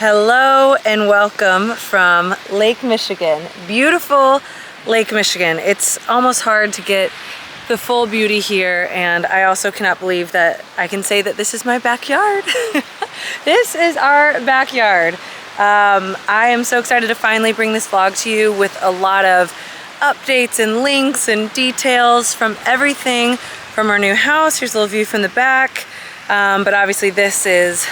Hello and welcome from Lake Michigan. Beautiful Lake Michigan. It's almost hard to get the full beauty here, and I also cannot believe that I can say that this is my backyard. This is our backyard. I am so excited to finally bring this vlog to you with a lot of updates and links and details from everything from our new house. Here's a little view from the back, but obviously this is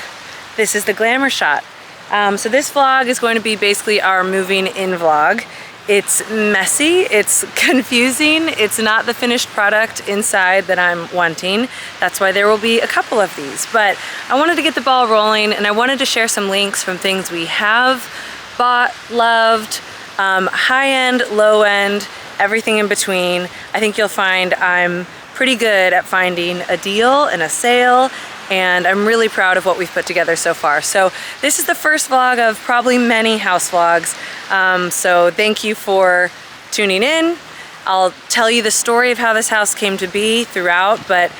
the glamour shot. So this vlog is going to be basically our moving in vlog. It's messy, it's confusing, it's not the finished product inside that I'm wanting. That's why there will be a couple of these. But I wanted to get the ball rolling, and I wanted to share some links from things we have bought, loved, high end, low end, everything in between. I think you'll find I'm pretty good at finding a deal and a sale, and I'm really proud of what we've put together so far. So this is the first vlog of probably many house vlogs. So thank you for tuning in. I'll tell you the story of how this house came to be throughout, but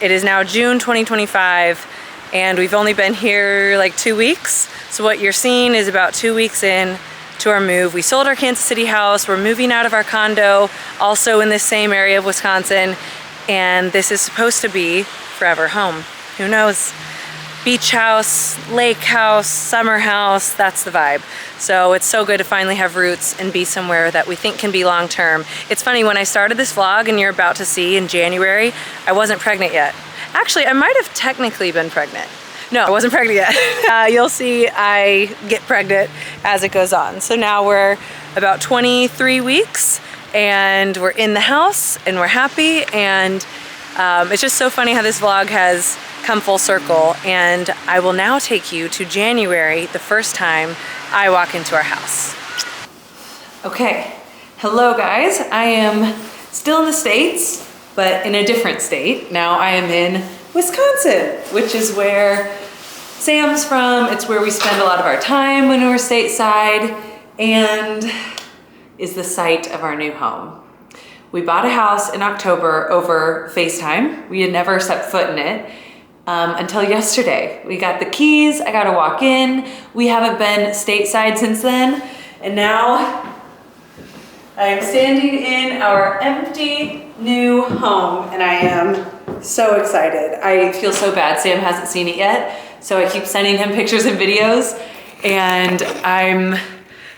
it is now June 2025, and we've only been here like 2 weeks. So what you're seeing is about 2 weeks in to our move. We sold our Kansas City house. We're moving out of our condo, also in this same area of Wisconsin, and this is supposed to be forever home. Who knows? Beach house, lake house, summer house, that's the vibe. So it's so good to finally have roots and be somewhere that we think can be long term. It's funny, when I started this vlog, and you're about to see in January, I wasn't pregnant yet. Actually, I might have technically been pregnant. No, I wasn't pregnant yet. You'll see I get pregnant as it goes on. So now we're about 23 weeks and we're in the house and we're happy, and it's just so funny how this vlog has come full circle, and I will now take you to January, the first time I walk into our house. Okay, hello guys. I am still in the States, but in a different state. Now I am in Wisconsin, which is where Sam's from. It's where we spend a lot of our time when we're stateside, and is the site of our new home. We bought a house in October over FaceTime. We had never set foot in it until yesterday. We got the keys, I got to walk in. We haven't been stateside since then. And now I am standing in our empty new home, and I am so excited. I feel so bad Sam hasn't seen it yet, so I keep sending him pictures and videos, and I'm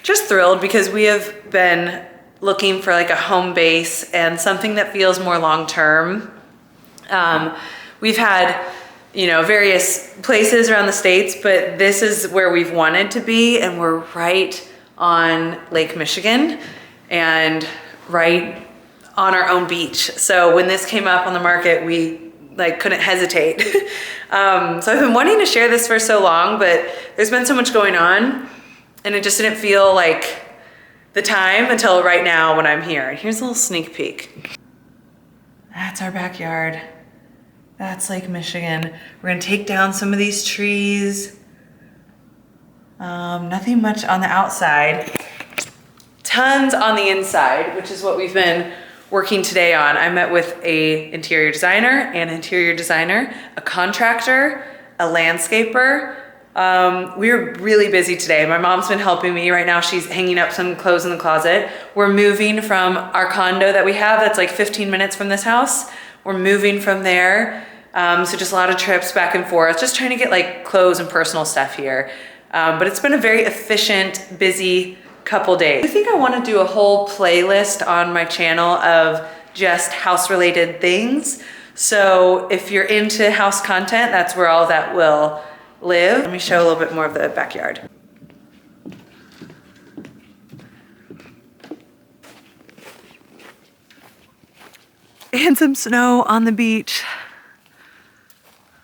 just thrilled because we have been looking for like a home base and something that feels more long-term. We've had, various places around the States, but this is where we've wanted to be, and we're right on Lake Michigan and right on our own beach. So when this came up on the market, we couldn't hesitate. So I've been wanting to share this for so long, but there's been so much going on, and it just didn't feel like the time until right now when I'm here. And here's a little sneak peek. That's our backyard. That's Lake Michigan. We're gonna take down some of these trees. Nothing much on the outside. Tons on the inside, which is what we've been working today on. I met with an interior designer, a contractor, a landscaper. We were really busy today. My mom's been helping me. Right now she's hanging up some clothes in the closet. We're moving from our condo that we have that's like 15 minutes from this house. We're moving from there. So just a lot of trips back and forth, just trying to get like clothes and personal stuff here. But it's been a very efficient, busy couple days. I think I want to do a whole playlist on my channel of just house related things. So if you're into house content, that's where all that will live. Let me show a little bit more of the backyard. And some snow on the beach.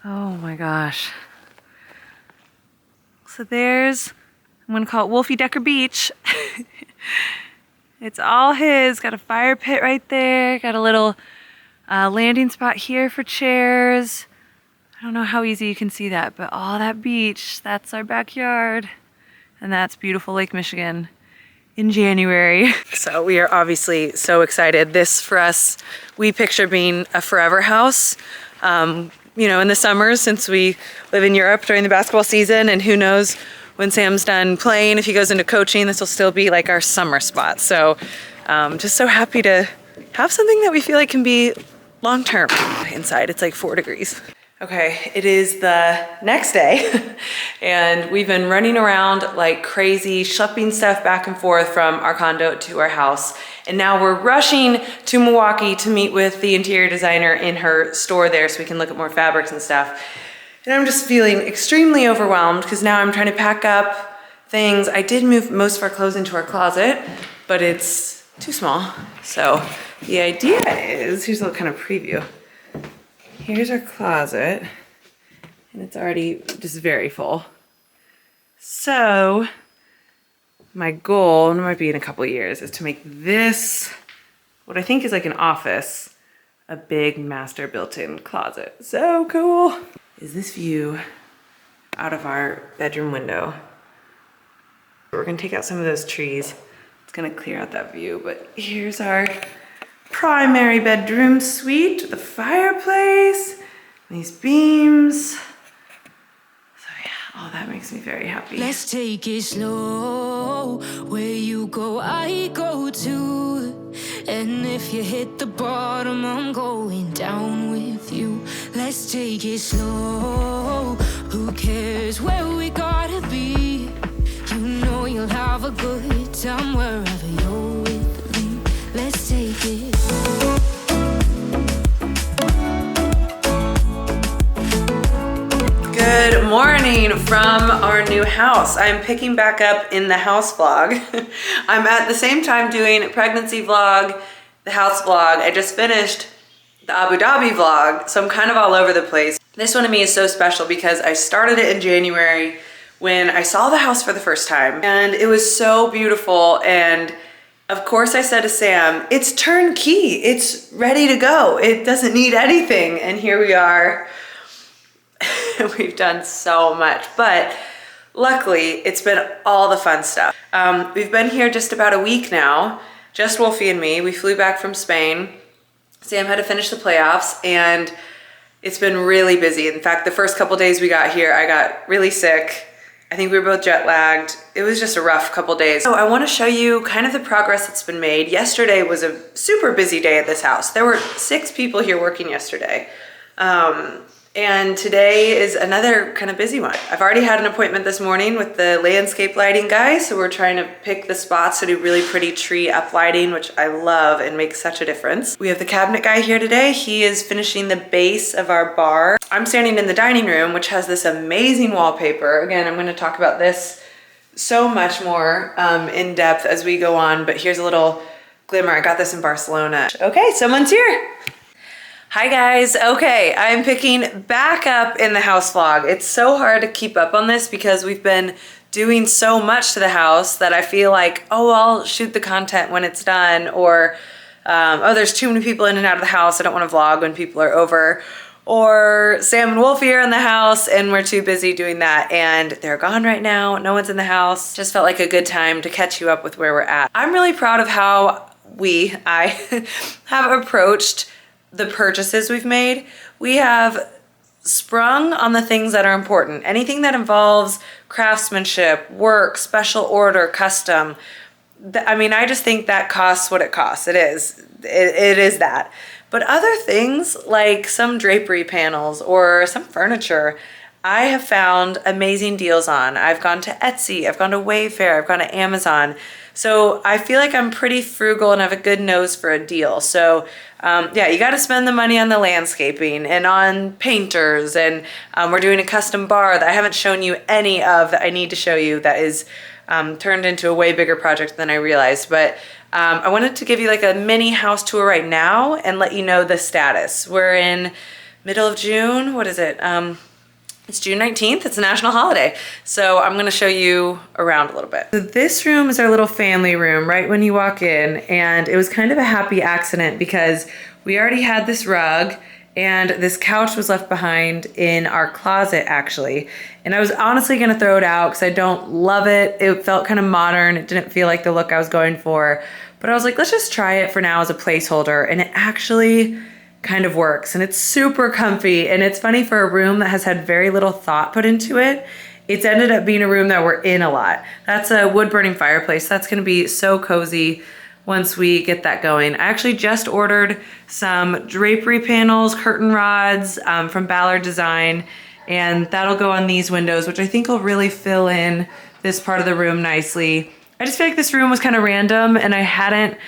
Oh my gosh. So there's, I'm gonna call it Wolfie Decker Beach. It's all his. Got a fire pit right there. Got a little landing spot here for chairs. I don't know how easy you can see that, but all that beach, that's our backyard. And that's beautiful Lake Michigan in January. So we are obviously so excited. This for us, we picture being a forever house. you know, in the summers, since we live in Europe during the basketball season, and who knows when Sam's done playing, if he goes into coaching, this will still be like our summer spot. So just so happy to have something that we feel like can be long-term. Inside, it's like 4 degrees. Okay, it is the next day and we've been running around like crazy, schlepping stuff back and forth from our condo to our house. And now we're rushing to Milwaukee to meet with the interior designer in her store there so we can look at more fabrics and stuff. And I'm just feeling extremely overwhelmed because now I'm trying to pack up things. I did move most of our clothes into our closet, but it's too small. So the idea is, here's a little kind of preview. Here's our closet, and it's already just very full. So my goal, and it might be in a couple of years, is to make this, what I think is like an office, a big master built-in closet. So cool. Is this view out of our bedroom window. We're gonna take out some of those trees. It's gonna clear out that view, but here's our primary bedroom suite with a fireplace, these beams. So yeah, all that makes me very happy. Let's take it slow. Where you go, I go too. And if you hit the bottom, I'm going down with you. Let's take it slow. Who cares where we gotta be? You know you'll have a good time wherever you're with me. Let's take it. Good morning from our new house. I'm picking back up in the house vlog. I'm at the same time doing a pregnancy vlog, the house vlog. I just finished the Abu Dhabi vlog, so I'm kind of all over the place. This one to me is so special because I started it in January when I saw the house for the first time, and it was so beautiful. And of course I said to Sam, it's turnkey, it's ready to go. It doesn't need anything. And here we are. We've done so much, but luckily it's been all the fun stuff. We've been here just about a week now, just Wolfie and me. We flew back from Spain. Sam had to finish the playoffs and it's been really busy. In fact, the first couple days we got here, I got really sick. I think we were both jet lagged. It was just a rough couple days. So I want to show you kind of the progress that's been made. Yesterday was a super busy day at this house. There were 6 people here working yesterday. And today is another kind of busy one. I've already had an appointment this morning with the landscape lighting guy, so we're trying to pick the spots to do really pretty tree up lighting, which I love and makes such a difference. We have the cabinet guy here today. He is finishing the base of our bar. I'm standing in the dining room, which has this amazing wallpaper. Again, I'm gonna talk about this so much more in depth as we go on, but here's a little glimmer. I got this in Barcelona. Okay, someone's here. Hi guys, okay, I'm picking back up in the house vlog. It's so hard to keep up on this because we've been doing so much to the house that I feel like, oh, I'll shoot the content when it's done, or oh, there's too many people in and out of the house, I don't want to vlog when people are over, or Sam and Wolfie are in the house and we're too busy doing that and they're gone right now, no one's in the house. Just felt like a good time to catch you up with where we're at. I'm really proud of how I have approached the purchases we've made. We have sprung on the things that are important. Anything that involves craftsmanship, work, special order, custom. I mean, I just think that costs what it costs. It is that. But other things like some drapery panels or some furniture, I have found amazing deals on. I've gone to Etsy, I've gone to Wayfair, I've gone to Amazon. So I feel like I'm pretty frugal and have a good nose for a deal. So yeah, you got to spend the money on the landscaping and on painters. And we're doing a custom bar that I haven't shown you any of that I need to show you that is turned into a way bigger project than I realized. But I wanted to give you like a mini house tour right now and let you know the status. We're in middle of June. What is it? It's June 19th, it's a national holiday. So I'm gonna show you around a little bit. So this room is our little family room right when you walk in, and it was kind of a happy accident because we already had this rug and this couch was left behind in our closet actually. And I was honestly gonna throw it out because I don't love it. It felt kind of modern. It didn't feel like the look I was going for. But I was like, let's just try it for now as a placeholder. And it actually kind of works, and it's super comfy. And it's funny, for a room that has had very little thought put into it, it's ended up being a room that we're in a lot. That's a wood burning fireplace. That's gonna be so cozy once we get that going. I actually just ordered some drapery panels, curtain rods from Ballard Design, and that'll go on these windows, which I think will really fill in this part of the room nicely. I just feel like this room was kind of random and I hadn't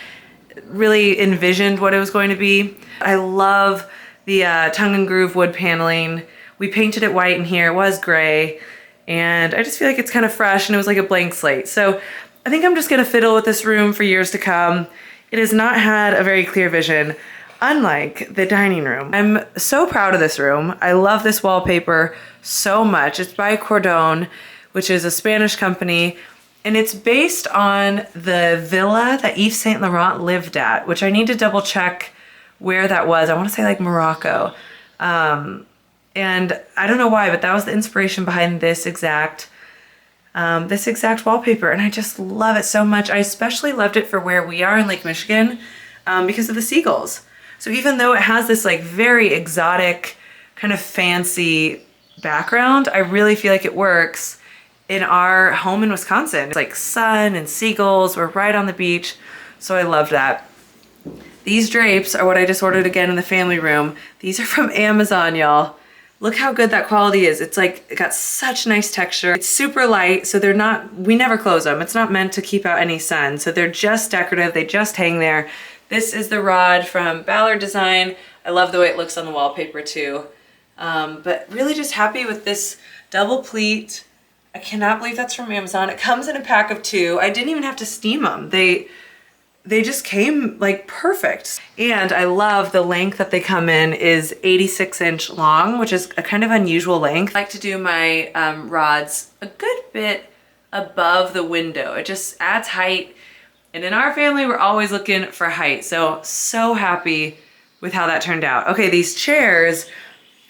really envisioned what it was going to be. I love the tongue and groove wood paneling. We painted it white in here, it was gray, and I just feel like it's kind of fresh and it was like a blank slate. So I think I'm just gonna fiddle with this room for years to come. It has not had a very clear vision, unlike the dining room. I'm so proud of this room. I love this wallpaper so much. It's by Cordon, which is a Spanish company, and it's based on the villa that Yves Saint Laurent lived at, which I need to double check where that was. I wanna say like Morocco. And I don't know why, but that was the inspiration behind this exact wallpaper, and I just love it so much. I especially loved it for where we are in Lake Michigan because of the seagulls. So even though it has this like very exotic, kind of fancy background, I really feel like it works in our home in Wisconsin. It's like sun and seagulls, we're right on the beach, so I love that. These drapes are what I just ordered again in the family room. These are from Amazon, y'all. Look how good that quality is. It's like, it got such nice texture. It's super light, so they're not, we never close them. It's not meant to keep out any sun. So they're just decorative, they just hang there. This is the rod from Ballard Design. I love the way it looks on the wallpaper too. But really just happy with this double pleat. I cannot believe that's from Amazon. It comes in a pack of 2. I didn't even have to steam them. They just came like perfect. And I love the length that they come in is 86-inch long, which is a kind of unusual length. I like to do my rods a good bit above the window. It just adds height. And in our family, we're always looking for height. So happy with how that turned out. Okay, these chairs,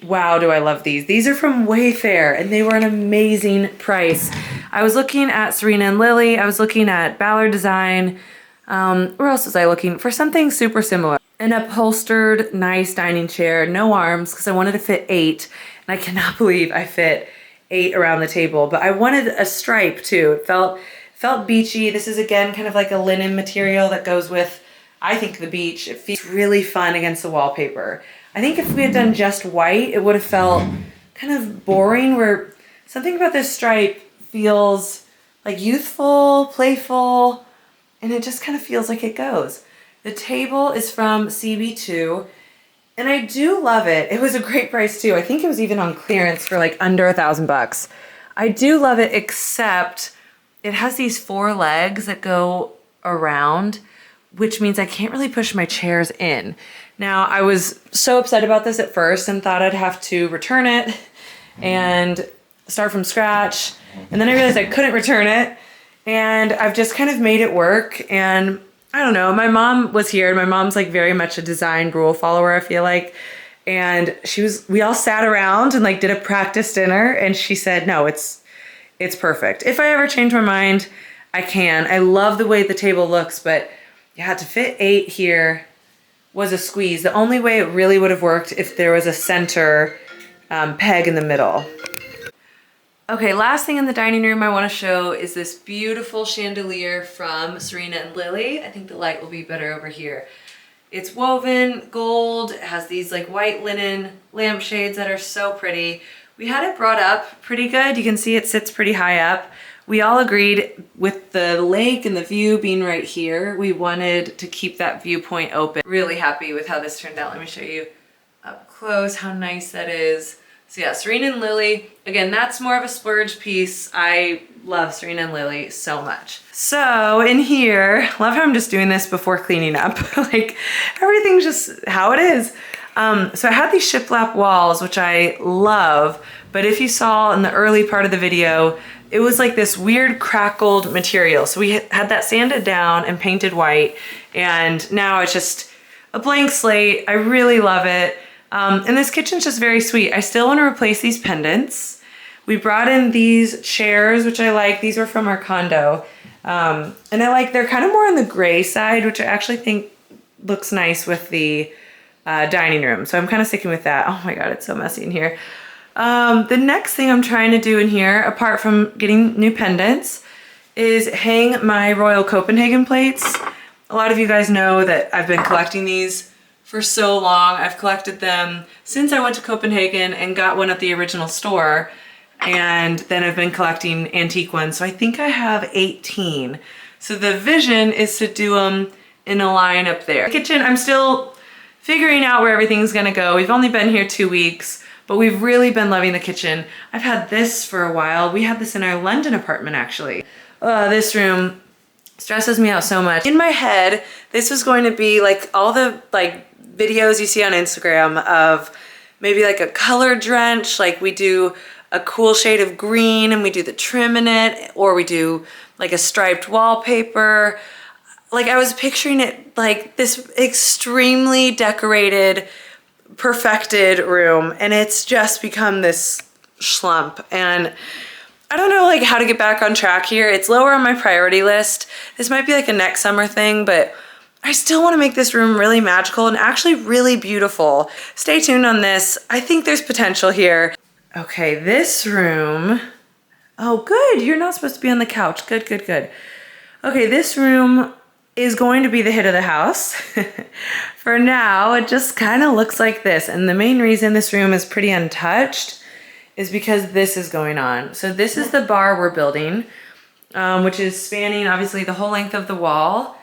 wow, do I love these. These are from Wayfair and they were an amazing price. I was looking at Serena and Lily. I was looking at Ballard Design. Where else was I looking? For something super similar. An upholstered, nice dining chair, no arms, because I wanted to fit 8. And I cannot believe I fit 8 around the table. But I wanted a stripe too. It felt beachy. This is again kind of like a linen material that goes with, I think, the beach. It feels really fun against the wallpaper. I think if we had done just white, it would have felt kind of boring, where something about this stripe feels like youthful, playful, and it just kind of feels like it goes. The table is from CB2, and I do love it. It was a great price too. I think it was even on clearance for like under $1,000. I do love it, except it has these 4 legs that go around, which means I can't really push my chairs in. Now, I was so upset about this at first and thought I'd have to return it and start from scratch. And then I realized I couldn't return it. And I've just kind of made it work. And I don't know, my mom was here, and my mom's like very much a design rule follower, I feel like. And we all sat around and like did a practice dinner, and she said, no, it's perfect. If I ever change my mind, I can. I love the way the table looks, but yeah, to fit 8 here was a squeeze. The only way it really would have worked if there was a center peg in the middle. Okay, last thing in the dining room I want to show is this beautiful chandelier from Serena and Lily. I think the light will be better over here. It's woven gold, it has these like white linen lampshades that are so pretty. We had it brought up pretty good. You can see it sits pretty high up. We all agreed with the lake and the view being right here, we wanted to keep that viewpoint open. Really happy with how this turned out. Let me show you up close how nice that is. So yeah, Serena and Lily, again, that's more of a splurge piece. I love Serena and Lily so much. So in here, love how I'm just doing this before cleaning up. Like everything's just how it is. So I had these shiplap walls, which I love, but if you saw in the early part of the video, it was like this weird crackled material. So we had that sanded down and painted white, and now it's just a blank slate. I really love it. And this kitchen's just very sweet. I still want to replace these pendants. We brought in these chairs, which I like. These were from our condo. And I like, they're kind of more on the gray side, which I actually think looks nice with the dining room. So I'm kind of sticking with that. Oh my God, it's so messy in here. The next thing I'm trying to do in here, apart from getting new pendants, is hang my Royal Copenhagen plates. A lot of you guys know that I've been collecting these for so long. I've collected them since I went to Copenhagen and got one at the original store. And then I've been collecting antique ones. So I think I have 18. So the vision is to do them in a line up there. The kitchen, I'm still figuring out where everything's gonna go. We've only been here 2 weeks, but we've really been loving the kitchen. I've had this for a while. We had this in our London apartment, actually. This room stresses me out so much. In my head, this was going to be like all the videos you see on Instagram of maybe like a color drench, like we do a cool shade of green and we do the trim in it, or we do like a striped wallpaper. Like I was picturing it like this extremely decorated, perfected room, and it's just become this schlump. And I don't know like how to get back on track here. It's lower on my priority list. This might be like a next summer thing, but I still want to make this room really magical and actually really beautiful. Stay tuned on this. I think there's potential here. Okay, this room. Oh, good. You're not supposed to be on the couch. Good, good, good. Okay, this room is going to be the hit of the house. For now, it just kind of looks like this. And the main reason this room is pretty untouched is because this is going on. So this is the bar we're building, which is spanning obviously the whole length of the wall.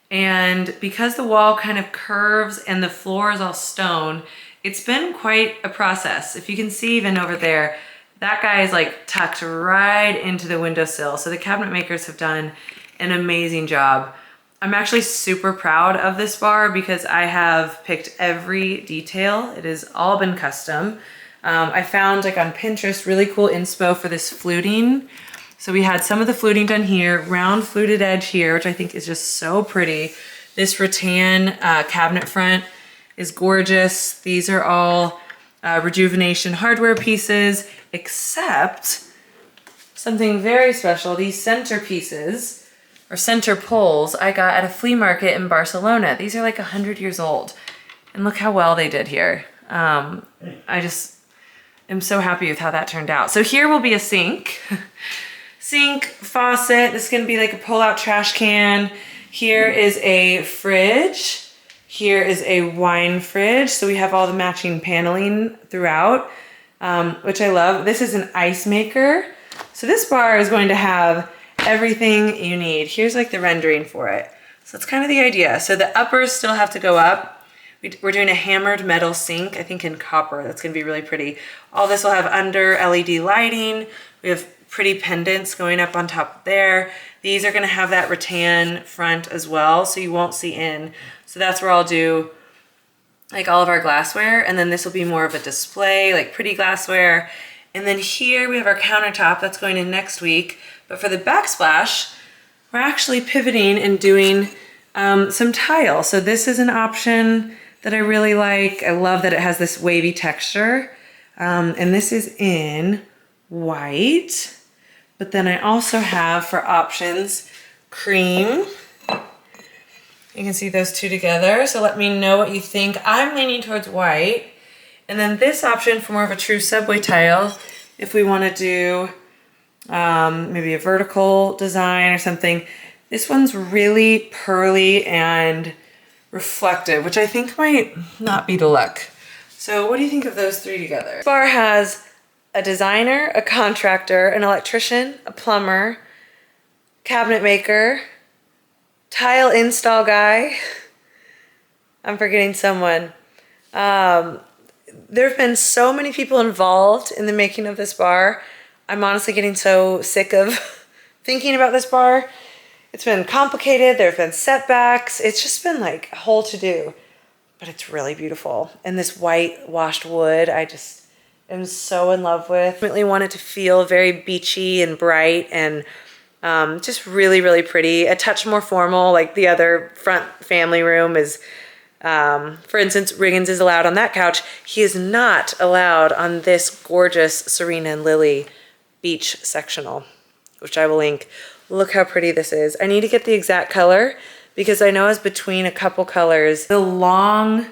And because the wall kind of curves and the floor is all stone, it's been quite a process. If you can see even over there, that guy is like tucked right into the windowsill. So the cabinet makers have done an amazing job. I'm actually super proud of this bar because I have picked every detail. It has all been custom. I found like on Pinterest really cool inspo for this fluting. So we had some of the fluting done here, round fluted edge here, which I think is just so pretty. This rattan cabinet front is gorgeous. These are all Rejuvenation hardware pieces, except something very special. These center pieces, or center poles, I got at a flea market in Barcelona. These are like 100 years old. And look how well they did here. I just am so happy with how that turned out. So here will be a sink. Sink, faucet, this is gonna be like a pull-out trash can. Here is a fridge. Here is a wine fridge. So we have all the matching paneling throughout, which I love. This is an ice maker. So this bar is going to have everything you need. Here's like the rendering for it. So that's kind of the idea. So the uppers still have to go up. We're doing a hammered metal sink, I think in copper. That's gonna be really pretty. All this will have under LED lighting. We have pretty pendants going up on top there. These are gonna have that rattan front as well, so you won't see in. So that's where I'll do like all of our glassware, and then this will be more of a display, like pretty glassware. And then here we have our countertop that's going in next week. But for the backsplash, we're actually pivoting and doing some tile. So this is an option that I really like. I love that it has this wavy texture. And this is in white. But then I also have for options cream. You can see those two together. So let me know what you think. I'm leaning towards white. And then this option for more of a true subway tile, if we want to do maybe a vertical design or something. This one's really pearly and reflective, which I think might not be the look. So what do you think of those three together? This bar has a designer, a contractor, an electrician, a plumber, cabinet maker, tile install guy. I'm forgetting someone. There have been so many people involved in the making of this bar. I'm honestly getting so sick of thinking about this bar. It's been complicated. There have been setbacks. It's just been like a whole to-do, but it's really beautiful. And this white washed wood, I just am so in love with. I really want it to feel very beachy and bright and just really, really pretty. A touch more formal, like the other front family room is, for instance, Riggins is allowed on that couch. He is not allowed on this gorgeous Serena and Lily beach sectional, which I will link. Look how pretty this is. I need to get the exact color because I know it's between a couple colors. The long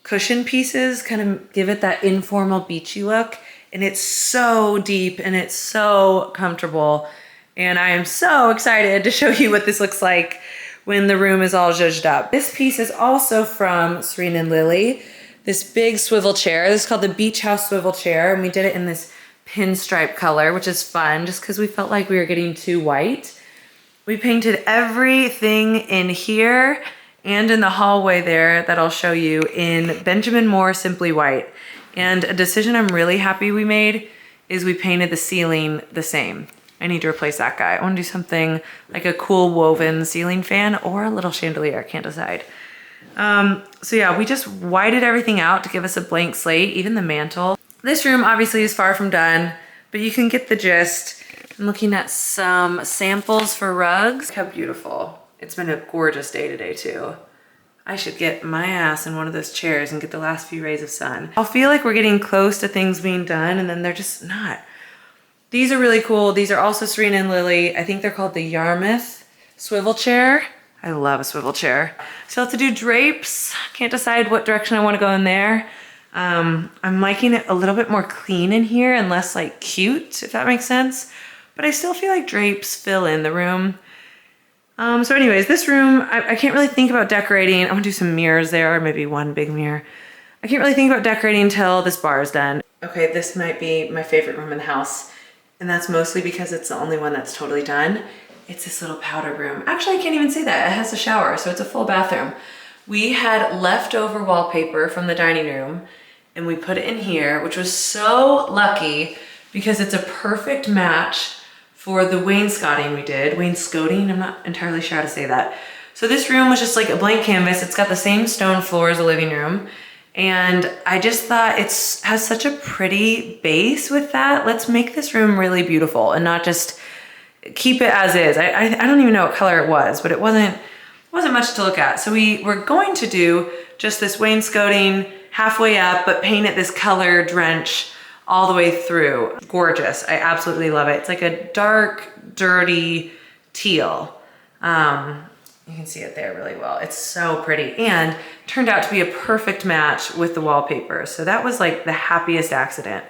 cushion pieces kind of give it that informal beachy look. And it's so deep and it's so comfortable. And I am so excited to show you what this looks like when the room is all zhuzhed up. This piece is also from Sherwin Williams. This big swivel chair. This is called the Beach House Swivel Chair. And we did it in this pinstripe color, which is fun just because we felt like we were getting too white. We painted everything in here and in the hallway there that I'll show you in Benjamin Moore Simply White. And a decision I'm really happy we made is we painted the ceiling the same. I need to replace that guy. I want to do something like a cool woven ceiling fan or a little chandelier, I can't decide. So yeah, we just whited everything out to give us a blank slate, even the mantle. This room obviously is far from done, but you can get the gist. I'm looking at some samples for rugs. Look how beautiful. It's been a gorgeous day today too. I should get my ass in one of those chairs and get the last few rays of sun. I'll feel like we're getting close to things being done and then they're just not. These are really cool. These are also Sherwin Williams. I think they're called the Yarmouth swivel chair. I love a swivel chair. Still have to do drapes. Can't decide what direction I want to go in there. I'm liking it a little bit more clean in here and less like cute, if that makes sense. But I still feel like drapes fill in the room. So anyways, this room, I can't really think about decorating. I want to do some mirrors there, or maybe one big mirror. I can't really think about decorating until this bar is done. Okay, this might be my favorite room in the house. And that's mostly because it's the only one that's totally done. It's this little powder room. Actually, I can't even say that. It has a shower, so it's a full bathroom. We had leftover wallpaper from the dining room and we put it in here, which was so lucky because it's a perfect match for the wainscoting we did. Wainscoting, I'm not entirely sure how to say that. So this room was just like a blank canvas. It's got the same stone floor as the living room. And I just thought it has such a pretty base with that. Let's make this room really beautiful and not just keep it as is. I don't even know what color it was, but it wasn't much to look at. So we were going to do just this wainscoting halfway up, but paint it this color drench all the way through. Gorgeous. I absolutely love it. It's like a dark, dirty teal. You can see it there really well. It's so pretty and turned out to be a perfect match with the wallpaper. So that was like the happiest accident.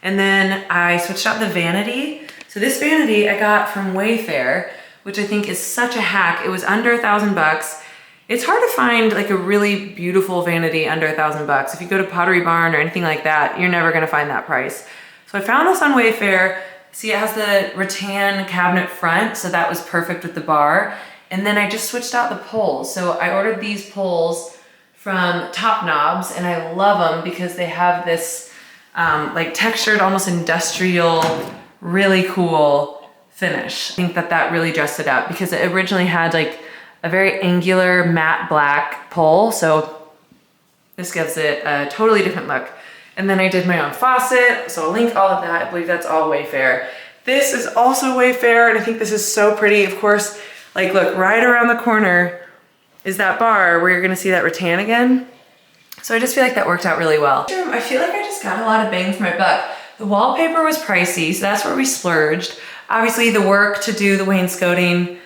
And then I switched out the vanity. So this vanity I got from Wayfair, which I think is such a hack. It was under $1,000. It's hard to find like a really beautiful vanity under $1,000. If you go to Pottery Barn or anything like that, you're never gonna find that price. So I found this on Wayfair. See, it has the rattan cabinet front, so that was perfect with the bar. And then I just switched out the poles. So I ordered these poles from Top Knobs and I love them because they have this like textured, almost industrial, really cool finish. I think that really dressed it up because it originally had like a very angular matte black pole. So this gives it a totally different look. And then I did my own faucet. So I'll link all of that. I believe that's all Wayfair. This is also Wayfair and I think this is so pretty. Of course, like look, right around the corner is that bar where you're gonna see that rattan again. So I just feel like that worked out really well. I feel like I just got a lot of bang for my buck. The wallpaper was pricey, so that's where we splurged. Obviously the work to do the wainscoting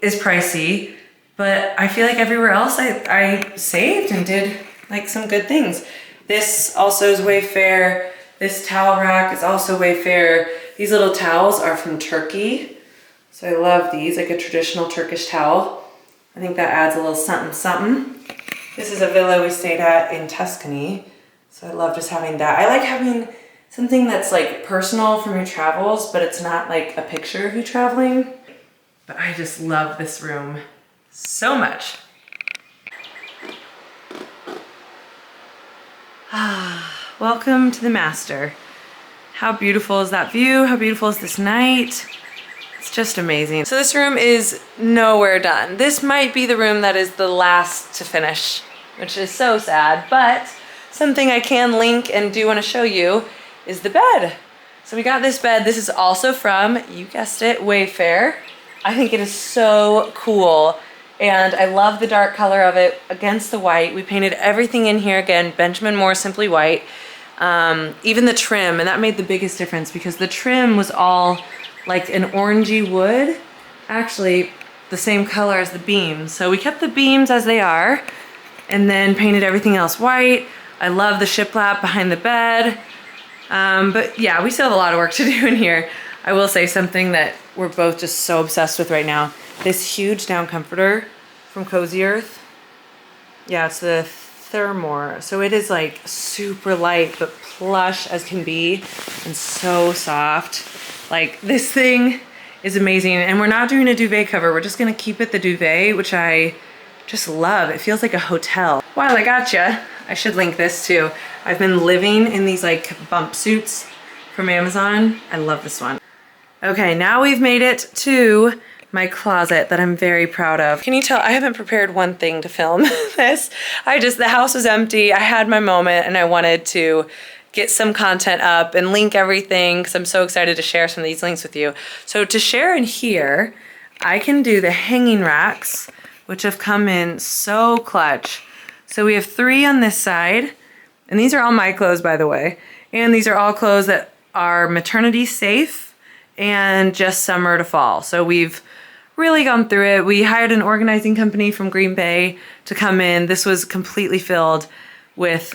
is pricey, but I feel like everywhere else I saved and did like some good things. This also is Wayfair. This towel rack is also Wayfair. These little towels are from Turkey. So I love these, like a traditional Turkish towel. I think that adds a little something something. This is a villa we stayed at in Tuscany. So I love just having that. I like having something that's like personal from your travels, but it's not like a picture of you traveling. But I just love this room so much. Welcome to the master. How beautiful is that view? How beautiful is this night? It's just amazing. So this room is nowhere done. This might be the room that is the last to finish, which is so sad, but something I can link and do want to show you is the bed. So we got this bed. This is also from, you guessed it, Wayfair. I think it is so cool. And I love the dark color of it against the white. We painted everything in here, again, Benjamin Moore Simply White. Even the trim, and that made the biggest difference because the trim was all like an orangey wood, actually the same color as the beams. So we kept the beams as they are, and then painted everything else white. I love the shiplap behind the bed. But yeah, we still have a lot of work to do in here. I will say something that we're both just so obsessed with right now. This huge down comforter from Cozy Earth. Yeah, it's the Thermore. So it is like super light, but plush as can be and so soft. Like this thing is amazing. And we're not doing a duvet cover. We're just gonna keep it the duvet, which I just love. It feels like a hotel. While I gotcha, I should link this too. I've been living in these like bump suits from Amazon. I love this one. Okay, now we've made it to my closet that I'm very proud of. Can you tell I haven't prepared one thing to film this? The house was empty. I had my moment and I wanted to get some content up and link everything because I'm so excited to share some of these links with you. So to share in here, I can do the hanging racks, which have come in so clutch. So we have 3 on this side, and these are all my clothes, by the way. And these are all clothes that are maternity safe and just summer to fall. So we've really gone through it. We hired an organizing company from Green Bay to come in. This was completely filled with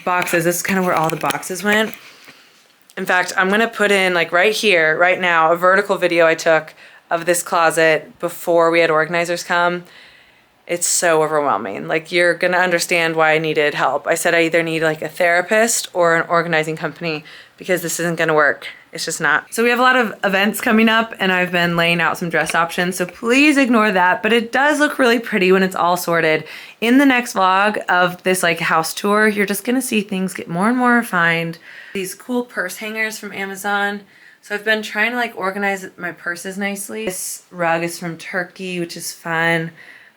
boxes. This is kind of where all the boxes went. In fact, I'm gonna put in like right here, right now, a vertical video I took of this closet before we had organizers come. It's so overwhelming. Like you're gonna understand why I needed help. I said I either need like a therapist or an organizing company because this isn't gonna work. It's just not. So we have a lot of events coming up and I've been laying out some dress options. So please ignore that, but it does look really pretty when it's all sorted. In the next vlog of this like house tour, you're just gonna see things get more and more refined. These cool purse hangers from Amazon. So I've been trying to like organize my purses nicely. This rug is from Turkey, which is fun.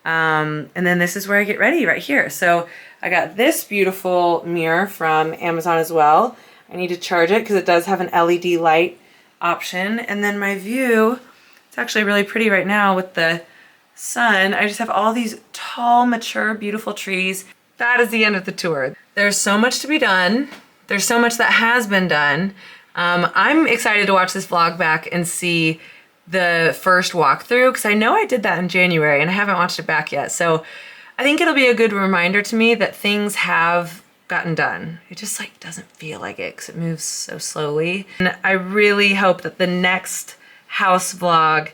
And then this is where I get ready right here. So I got this beautiful mirror from Amazon as well. I need to charge it because it does have an LED light option. And then my view, it's actually really pretty right now with the sun. I just have all these tall, mature, beautiful trees. That is the end of the tour. There's so much to be done. There's so much that has been done. I'm excited to watch this vlog back and see the first walkthrough because I know I did that in January and I haven't watched it back yet. So I think it'll be a good reminder to me that things have gotten done. It just like doesn't feel like it because it moves so slowly. And I really hope that the next house vlog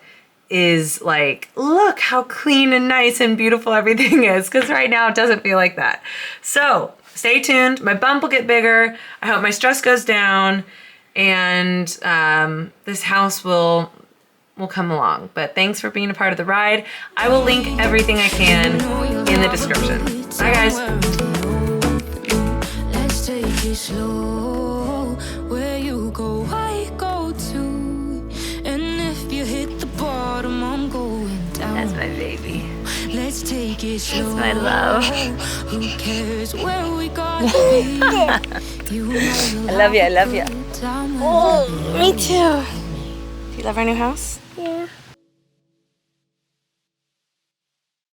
is like, look how clean and nice and beautiful everything is, because right now it doesn't feel like that. So stay tuned. My bump will get bigger. I hope my stress goes down and this house will come along. But thanks for being a part of the ride. I will link everything I can in the description. Bye guys. Slow, where you go, I go too. And if you hit the bottom, I'm going down. That's my baby. Let's take it slow. That's my love. Who cares where we gotta be? I love you, I love you. Oh, me too. Do you love our new house? Yeah.